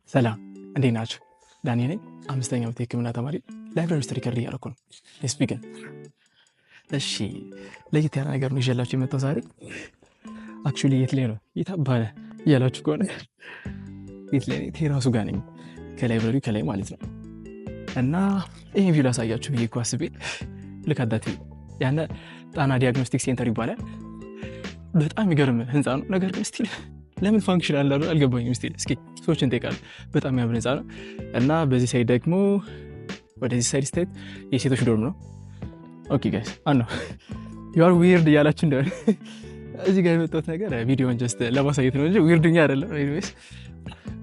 ሰላም እንዴት ናችሁ? ዳኒ ነኝ። አምስተኛ ዓመት የሕክምና ተማሪ ላይብራሪ ውስጥ ሪከርድ እያደረኩ ነው። ስፒክን እሺ፣ ለየት ያለ ነገር ነው ይዤላችሁ የመጣው ዛሬ። አክቹሊ የት ላይ ነው የታባለ እያላችሁ ከሆነ የት ላይ ነው? ቴራሱ ጋር ነኝ፣ ከላይብራሪው ከላይ ማለት ነው። እና ይሄን ቪዲዮ አሳያችሁ ብዬ እኮ አስቤ ልካዳት ያነ ጣና ዲያግኖስቲክ ሴንተር ይባላል። በጣም የሚገርም ህንፃ ነው። ነገር ግን ስቲል ለምን ፋንክሽን አላሉ አልገባኝም። ስቲል እስኪ ሰዎችን እንጠይቃለን። በጣም የሚያምር ህንፃ ነው። እና በዚህ ሳይድ ደግሞ ወደዚህ ሳይድ ስቴት የሴቶች ዶርም ነው። ኦኬ ጋይስ አኖ ዩ አር ዊርድ እያላችሁ እንደሆነ እዚህ ጋር የመጣሁት ነገር ቪዲዮን ጀስት ለማሳየት ነው እንጂ ዊርድኛ አይደለም። ኤኒዌይስ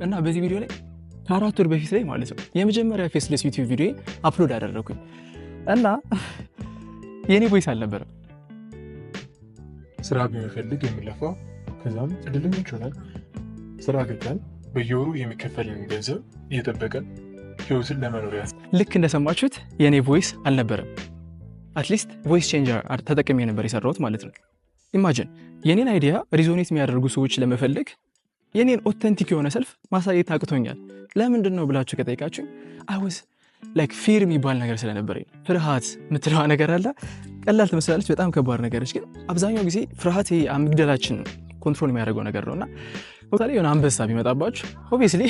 እና በዚህ ቪዲዮ ላይ ከ4 ወር በፊት ላይ ማለት ነው የመጀመሪያ ፌስለስ ዩቲዩብ ቪዲዮ አፕሎድ አደረኩኝ እና የኔ ቮይስ አልነበረም። ስራ ቢፈልግ የሚለፋው ከዛም እድለኞች ሆነን ስራ ገባን። በየወሩ የሚከፈልን ገንዘብ እየጠበቀን ህይወትን ለመኖሪያ ልክ እንደሰማችሁት የኔ ቮይስ አልነበረም። አትሊስት ቮይስ ቼንጀር ተጠቅሜ ነበር የሰራሁት ማለት ነው። ኢማጂን የኔን አይዲያ ሪዞኔት የሚያደርጉ ሰዎች ለመፈለግ የኔን ኦተንቲክ የሆነ ሰልፍ ማሳየት አቅቶኛል። ለምንድን ነው ብላችሁ ከጠይቃችሁ አይወዝ ላይክ ፊር የሚባል ነገር ስለነበረ ፍርሃት የምትለዋ ነገር አለ። ቀላል ትመስላለች፣ በጣም ከባድ ነገሮች ግን አብዛኛው ጊዜ ፍርሃት አሚግዳላችን ኮንትሮል የሚያደርገው ነገር ነውና ቶታሊ የሆነ አንበሳ ቢመጣባችሁ ኦብቪየስሊ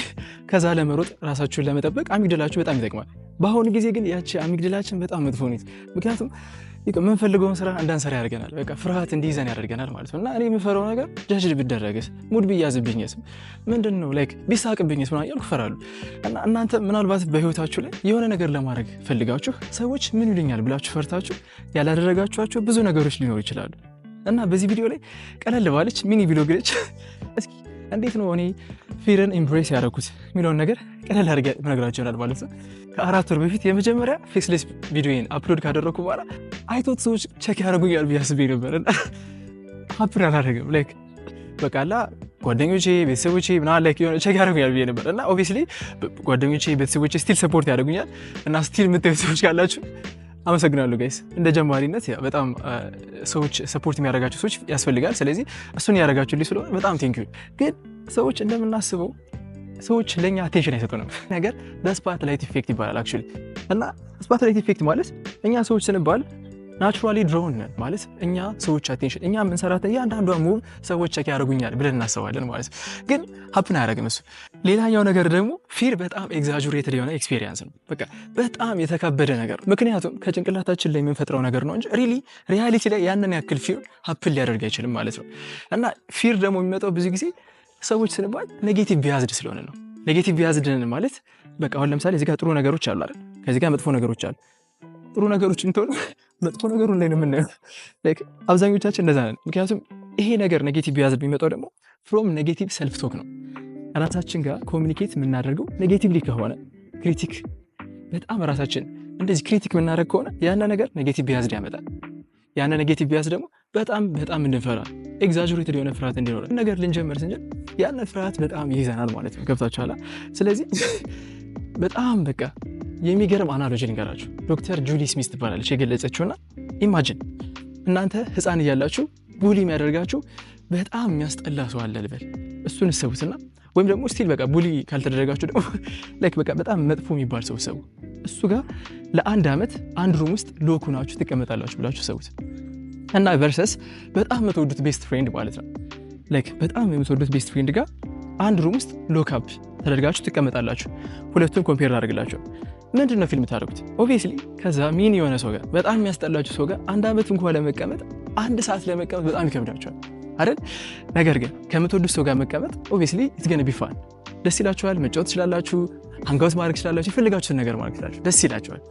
ከዛ ለመሮጥ ራሳችሁን ለመጠበቅ አሚግዳላችሁ በጣም ይጠቅማል። በአሁኑ ጊዜ ግን ያቺ አሚግዳላችን በጣም መጥፎ ነች። ምክንያቱም የምንፈልገውን ስራ እንዳንሰራ ያደርገናል። በቃ ፍርሃት እንዲይዘን ያደርገናል ማለት ነው። እና እኔ የምፈራው ነገር ጃጅድ ብደረግስ፣ ሙድ ቢያዝብኝስ፣ ምንድን ነው ላይክ ቢሳቅብኝስ ምናምን እያልኩ እፈራለሁ። እና እናንተ ምናልባት በህይወታችሁ ላይ የሆነ ነገር ለማድረግ ፈልጋችሁ ሰዎች ምን ይሉኛል ብላችሁ ፈርታችሁ ያላደረጋችኋቸው ብዙ ነገሮች ሊኖሩ ይችላሉ። እና በዚህ ቪዲዮ ላይ ቀለል ባለች ሚኒ ቪሎግ ነች። እስኪ እንዴት ነው እኔ ፊርን ኢምብሬስ ያደረኩት የሚለውን ነገር ቀለል አድርጌ እነግራችሁ ይሆናል ማለት ነው። ከ4 ወር በፊት የመጀመሪያ ፌስለስ ቪዲዮን አፕሎድ ካደረኩ በኋላ አይቶት ሰዎች ቼክ ያደርጉኛል ብዬ አስቤ ነበር እና ሀፕን አላደረግም። ላይክ በቃላ ጓደኞቼ ቤተሰቦቼ ምናምን ላይክ የሆነ ቼክ ያደርጉኛል ብዬ ነበር እና ኦብቪየስሊ ጓደኞቼ ቤተሰቦቼ ስቲል ሰፖርት ያደርጉኛል እና ስቲል የምታዩት ሰዎች ካላችሁ አመሰግናለሁ ጋይስ። እንደ ጀማሪነት በጣም ሰዎች ሰፖርት የሚያደርጋቸው ሰዎች ያስፈልጋል። ስለዚህ እሱን ያደርጋችሁልኝ ስለሆነ በጣም ቴንኪዩ። ግን ሰዎች እንደምናስበው ሰዎች ለኛ አቴንሽን አይሰጡንም። ነገር ስፓትላይት ኢፌክት ይባላል አክቹሊ። እና ስፓትላይት ኢፌክት ማለት እኛ ሰዎች ስንባል ናቹራሊ ድሮውን ነን ማለት እኛ ሰዎች አቴንሽን እኛ የምንሰራት እያንዳንዷ ሙቭ ሰዎች ቼክ ያደርጉኛል ብለን እናስባለን ማለት ነው። ግን ሀፕን አያደርግም እሱ። ሌላኛው ነገር ደግሞ ፊር በጣም ኤግዛጁሬትድ የሆነ ኤክስፔሪየንስ ነው። በቃ በጣም የተካበደ ነገር ነው። ምክንያቱም ከጭንቅላታችን ላይ የምንፈጥረው ነገር ነው እንጂ ሪያሊቲ ላይ ያንን ያክል ፊር ሀፕን ሊያደርግ አይችልም ማለት ነው። እና ፊር ደግሞ የሚመጣው ብዙ ጊዜ ሰዎች ስንባል ኔጌቲቭ ቢያዝድ ስለሆነ ነው። ኔጌቲቭ ቢያዝድ ማለት በቃ አሁን ለምሳሌ እዚህ ጋር ጥሩ ነገሮች አሉ አይደል? ከዚህ ጋር መጥፎ ነገሮች አሉ። ጥሩ ነገሮች እንተው መጥፎ ነገሩን ላይ ነው የምናየው። ላይክ አብዛኞቻችን እንደዛ ነን። ምክንያቱም ይሄ ነገር ኔጌቲቭ ቢያዝድ የሚመጣው ደግሞ ፍሮም ኔጌቲቭ ሰልፍ ቶክ ነው። ራሳችን ጋር ኮሚኒኬት የምናደርገው ኔጌቲቭሊ ከሆነ ክሪቲክ በጣም ራሳችን እንደዚህ ክሪቲክ የምናደርግ ከሆነ ያነ ነገር ኔጌቲቭ ቢያዝድ ያመጣል። ያነ ኔጌቲቭ ቢያዝድ ደግሞ በጣም እንድንፈራ ኤግዛጀሬትድ የሆነ ፍርሃት እንዲኖር ነገር ልንጀምር ስንጀል ያነ ፍርሃት በጣም ይይዘናል ማለት ነው። ገብታችኋል? ስለዚህ በጣም በቃ የሚገርም አናሎጂ ልንገራችሁ። ዶክተር ጁሊ ስሚዝ ትባላለች የገለጸችውና ኢማጂን እናንተ ህፃን እያላችሁ ቡሊ የሚያደርጋችሁ በጣም የሚያስጠላ ሰው አለ ልበል። እሱን እሰቡትና ወይም ደግሞ ስቲል በቃ ቡሊ ካልተደረጋችሁ ደግሞ ላይክ በቃ በጣም መጥፎ የሚባል ሰው እሰቡ። እሱ ጋር ለ1 ዓመት አንድ ሩም ውስጥ ሎክ ሆናችሁ ትቀመጣላችሁ ብላችሁ ሰቡት እና ቨርሰስ በጣም የምትወዱት ቤስት ፍሬንድ ማለት ነው። ላይክ በጣም የምትወዱት ቤስት ፍሬንድ ጋር አንድ ሩም ውስጥ ሎክ አፕ ተደርጋችሁ ትቀመጣላችሁ። ሁለቱን ኮምፔር አድርግላችሁ ምንድን ነው ፊልም ታደርጉት? ኦብቪየስሊ ከዛ ሚኒ የሆነ ሰው ጋር በጣም የሚያስጠላችሁ ሰው ጋር 1 ዓመት እንኳን ለመቀመጥ 1 ሰዓት ለመቀመጥ በጣም ይከብዳችኋል አይደል? ነገር ግን ከምትወዱት ሰው ጋር መቀመጥ ኦብቪየስሊ ኢትስ ገና ቢ ፋን። ደስ ይላችኋል፣ መጫወት ትችላላችሁ፣ ሃንጋውት ማድረግ ትችላላችሁ፣ የፈለጋችሁትን ነገር ማድረግ ትችላላችሁ፣ ደስ ይላችኋል።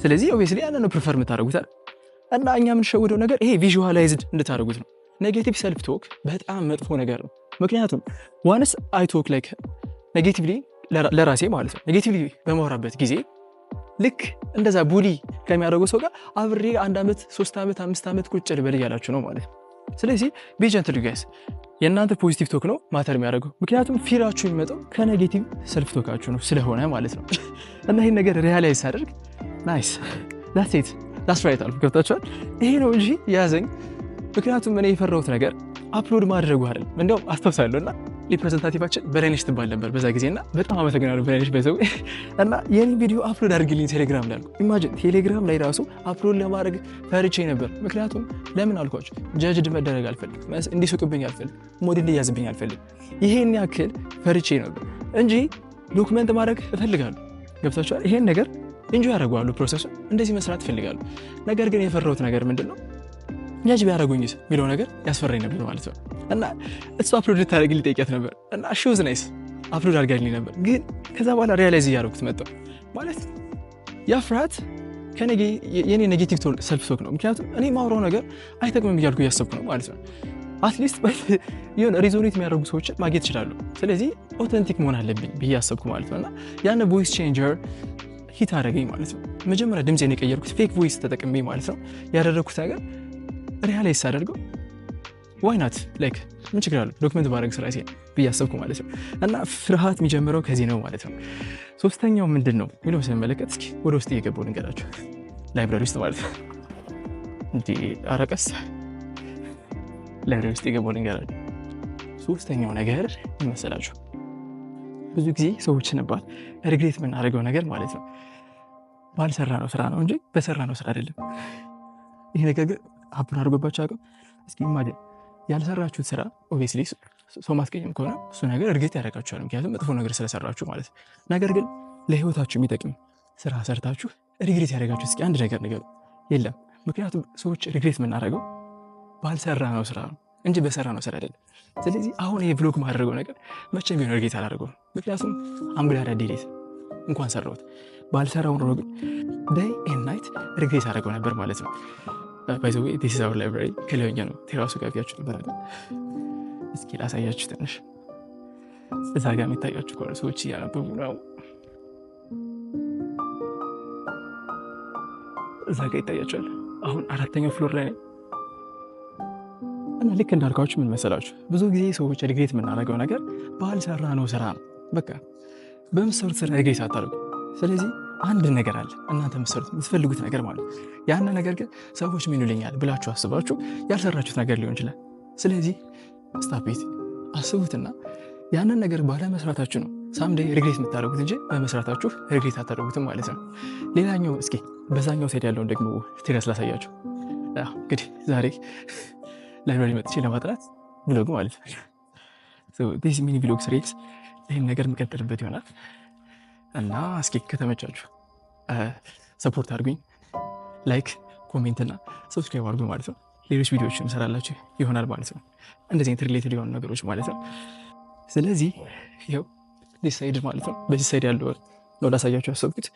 ስለዚህ ኦብቪየስሊ ያንን ነው ፕሪፈር የምታደርጉት አይደል? እና እኛ የምንሸወደው ነገር ይሄ ቪዥዋላይዝድ እንድታደርጉት ነው። ኔጌቲቭ ሰልፍ ቶክ በጣም መጥፎ ነገር ነው። ምክንያቱም ዋንስ አይ ቶክ ላይክ ኔጌቲቭሊ ለራሴ ማለት ነው ኔጌቲቭሊ በማወራበት ጊዜ ልክ እንደዛ ቡሊ ከሚያደርገው ሰው ጋር አብሬ 1 ዓመት 3 ዓመት 5 ዓመት ቁጭ ልበል እያላችሁ ነው ማለት ነው። ስለዚህ ቢ ጀንትል ጋይስ። የእናንተ ፖዚቲቭ ቶክ ነው ማተር የሚያደርገው። ምክንያቱም ፊራችሁ የሚመጣው ከኔጌቲቭ ሰልፍ ቶካችሁ ነው ስለሆነ ማለት ነው። እና ይህን ነገር ሪያላይዝ ሳደርግ ናይስ ዳትስ ኢት ዳትስ ራይት አልኩ። ገብታችኋል? ይሄ ነው እንጂ ያዘኝ። ምክንያቱም እኔ የፈራሁት ነገር አፕሎድ ማድረጉ አይደል። እንደውም አስተውሳለሁና ሪፕሬዘንታቲቫችን በላይነሽ ትባል ነበር በዛ ጊዜና በጣም አመሰግናለሁ በላይነሽ በሰው እና የኔ ቪዲዮ አፕሎድ አድርግልኝ ቴሌግራም ላይ አልኩ። ኢማጂን ቴሌግራም ላይ ራሱ አፕሎድ ለማድረግ ፈርቼ ነበር። ምክንያቱም ለምን አልኳቸው ጀጅድ መደረግ አልፈልግም፣ እንዲስቁብኝ አልፈልግም፣ ሞድ እንዲያዝብኝ አልፈልግም። ይሄን ያክል ፈርቼ ነበር እንጂ ዶክመንት ማድረግ እፈልጋለሁ። ገብታችኋል? ይሄን ነገር ኢንጆይ ያደርገዋለሁ፣ ፕሮሰሱን እንደዚህ መስራት እፈልጋለሁ። ነገር ግን የፈራሁት ነገር ምንድን ነው ጃጅ ቢያደርጉኝስ የሚለው ነገር ያስፈራኝ ነበር ማለት ነው። እና እሱ አፕሎድ ልታደርግልኝ ጠይቂያት ነበር እና ሺውዝ ናይስ አፕሎድ አድርጋልኝ ነበር። ግን ከዛ በኋላ ሪያላይዝ እያደረጉት መጣሁ ማለት ያ ፍርሃት የኔ ኔጌቲቭ ሰልፍ ቶክ ነው። ምክንያቱም እኔ ማውራው ነገር አይጠቅምም እያልኩ እያሰብኩ ነው ማለት ነው። አትሊስት የሆነ ሪዞኔት የሚያደርጉ ሰዎችን ማግኘት እችላለሁ። ስለዚህ ኦተንቲክ መሆን አለብኝ ብዬ አሰብኩ ማለት ነው። እና ያን ቮይስ ቼንጀር ሂት አደረገኝ ማለት ነው። መጀመሪያ ድምፄን የቀየርኩት ፌክ ቮይስ ተጠቅሜ ማለት ነው። ያደረግኩት ነገር ሪያላይዝ ሳደርገው ዋይ ናት ላይክ ምን ችግር አለው ዶክመንት ባደረግ ስራ ሲል ብዬ አሰብኩ ማለት ነው። እና ፍርሃት የሚጀምረው ከዚህ ነው ማለት ነው። ሶስተኛው ምንድን ነው የሚለው ስንመለከት እስኪ ወደ ውስጥ እየገባሁ ልንገራችሁ። ላይብራሪ ውስጥ ማለት ነው እንዲህ አረቀስ ላይብራሪ ውስጥ እየገባሁ ልንገራችሁ። ሶስተኛው ነገር ይመሰላችሁ ብዙ ጊዜ ሰዎች ነባል ሪግሬት የምናደርገው ነገር ማለት ነው ባልሰራ ነው ስራ ነው እንጂ በሰራ ነው ስራ አይደለም። ይሄ ነገር ግን ሀብን አድርጎባቸው አቅም እስኪ ኢማጂን ያልሰራችሁት ስራ ኦብቪየስሊ ሰው ማስቀየም ከሆነ እሱ ነገር እርግጥ ያደርጋችኋል፣ ምክንያቱም መጥፎ ነገር ስለሰራችሁ ማለት ነው። ነገር ግን ለህይወታችሁ የሚጠቅም ስራ ሰርታችሁ ሪግሬት ያደርጋችሁ እስኪ አንድ ነገር ንገሩ። የለም። ምክንያቱም ሰዎች ሪግሬት የምናደርገው ባልሰራ ነው ስራ ነው እንጂ በሰራ ነው ስራ አይደለም። ስለዚህ አሁን ይሄ ብሎግ ማድረገው ነገር መቼም ቢሆን ሪግሬት አላደርገውም። ምክንያቱም አምግላዳ ዲሌት እንኳን ሰራሁት ባልሰራው ኖሮ ግን ዴይ ኤንድ ናይት ሪግሬት አደረገው ነበር ማለት ነው። by the way this is our library ከለኛ ነው ቴራሱ ጋር ቢያችሁ ነበር። እስኪ ላሳያችሁ ትንሽ እዛ ጋር የሚታያችሁ ከሆነ ሰዎች እያነበቡ ነው። እዛ ጋር ይታያችኋል። አሁን 4ኛው ፍሎር ላይ ነኝ እና ልክ እንዳልኳችሁ ምን መሰላችሁ ብዙ ጊዜ ሰዎች ሪግሬት የምናደርገው ነገር ባልሰራ ነው ስራ ነው። በቃ በምትሰሩት ስራ ሪግሬት አታደርጉ። ስለዚህ አንድ ነገር አለ እናንተ የምትፈልጉት ነገር ማለት ያን ነገር ግን ሰዎች ምን ይሉኛል ብላችሁ አስባችሁ ያልሰራችሁት ነገር ሊሆን ይችላል። ስለዚህ ስታፒት አስቡትና ያንን ነገር ባለመስራታችሁ ነው ሳምዴይ ሪግሬት የምታደርጉት እንጂ በመስራታችሁ ሪግሬት አታደርጉትም ማለት ነው። ሌላኛው እስኪ በዛኛው ሳይድ ያለውን ደግሞ ቴራስ ላሳያችሁ። እንግዲህ ዛሬ ላይብራሪ መጥቼ ለማጥናት ብሎግ ማለት ነው። ዲስ ሚኒ ብሎግ ሲሪስ ይህን ነገር የምቀጥልበት ይሆናል እና እስኪ ከተመቻችሁ ሰፖርት አድርጉኝ፣ ላይክ ኮሜንት እና ሰብስክራይብ አድርጉኝ ማለት ነው። ሌሎች ቪዲዮዎችን እሰራላችሁ ይሆናል ማለት ነው፣ እንደዚህ አይነት ሪሌትድ የሆኑ ነገሮች ማለት ነው። ስለዚህ ይኸው ዲስ ሳይድ ማለት ነው፣ በዚህ ሳይድ ያለው ነው ላሳያችሁ ያሰብኩት።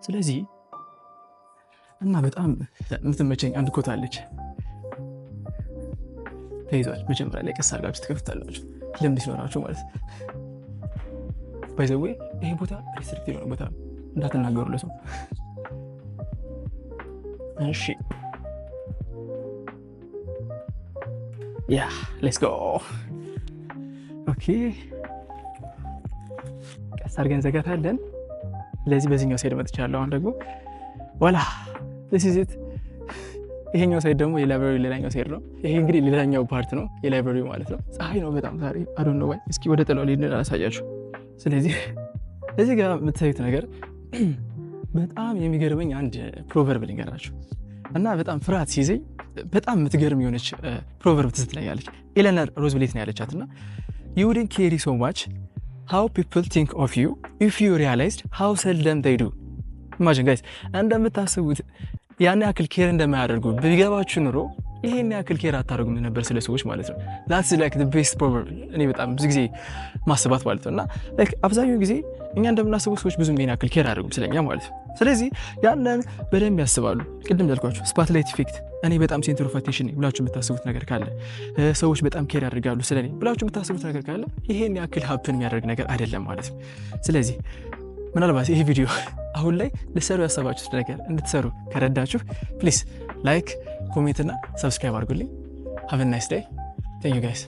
ስለዚህ እና በጣም የምትመቸኝ አንድ ኮት አለች ተይዟል። መጀመሪያ ላይ ቀስ አድርጋችሁ ትከፍታላችሁ ለምን ሲኖራችሁ ማለት ነው። ባይ ዘ ዌይ ይሄ ቦታ ሪስትሪክት የሆነ ቦታ እንዳትናገሩ ለሰው። እሺ ያ ሌትስ ጎ ኦኬ። ቀስ አድርገን ዘጋታለን። ስለዚህ በዚህኛው ሳይድ መጥቻለሁ። አሁን ደግሞ ወላ this is it። ይሄኛው ሳይድ ደግሞ የላይብራሪ ሌላኛው ሳይድ ነው። ይሄ እንግዲህ ሌላኛው ፓርት ነው የላይብራሪ ማለት ነው። ፀሐይ ነው በጣም ዛሬ አይ ዶንት ኖ ዋይ። እስኪ ወደ ጥላው ልሄድ አላሳያችሁ። ስለዚህ እዚህ ጋር የምታዩት ነገር በጣም የሚገርመኝ አንድ ፕሮቨርብ ልንገራችሁ እና በጣም ፍርሃት ሲይዘኝ በጣም የምትገርም የሆነች ፕሮቨርብ ትዝ ትለኛለች። ኤሌነር ሮዝቬልት ነው ያለቻት እና you wouldn't care so much how people think of you if you realized how seldom they do። ኢማጂን ጋይስ እንደምታስቡት ያን ያክል ኬር እንደማያደርጉ ቢገባችሁ ኑሮ ይሄን ያክል ኬር አታደርጉም ነበር ስለ ሰዎች ማለት ነው። that's like the best proverb እኔ በጣም ብዙ ጊዜ ማስባት ማለት ነው። እና like አብዛኛው ጊዜ እኛ እንደምናስበው ሰዎች ብዙም ይሄን ያክል ኬር አያደርጉም ስለኛ ማለት ነው። ስለዚህ ያንን በደንብ ያስባሉ። ቅድም እንዳልኳችሁ ስፓትላይት ኢፌክት እኔ በጣም ሴንተር ኦፍ አቴንሽን ብላችሁ የምታስቡት ነገር ካለ ሰዎች በጣም ኬር ያደርጋሉ ስለኔ ብላችሁ የምታስቡት ነገር ካለ ይሄን ያክል ሀፕን የሚያደርግ ነገር አይደለም ማለት ነው። ስለዚህ ምናልባት ይሄ ቪዲዮ አሁን ላይ ልሰሩ ያሰባችሁት ነገር እንድትሰሩ ከረዳችሁ ፕሊዝ ላይክ ኮሜንት እና ሰብስክራይብ አድርጉልኝ። ሃቭ a nice day. Thank you guys.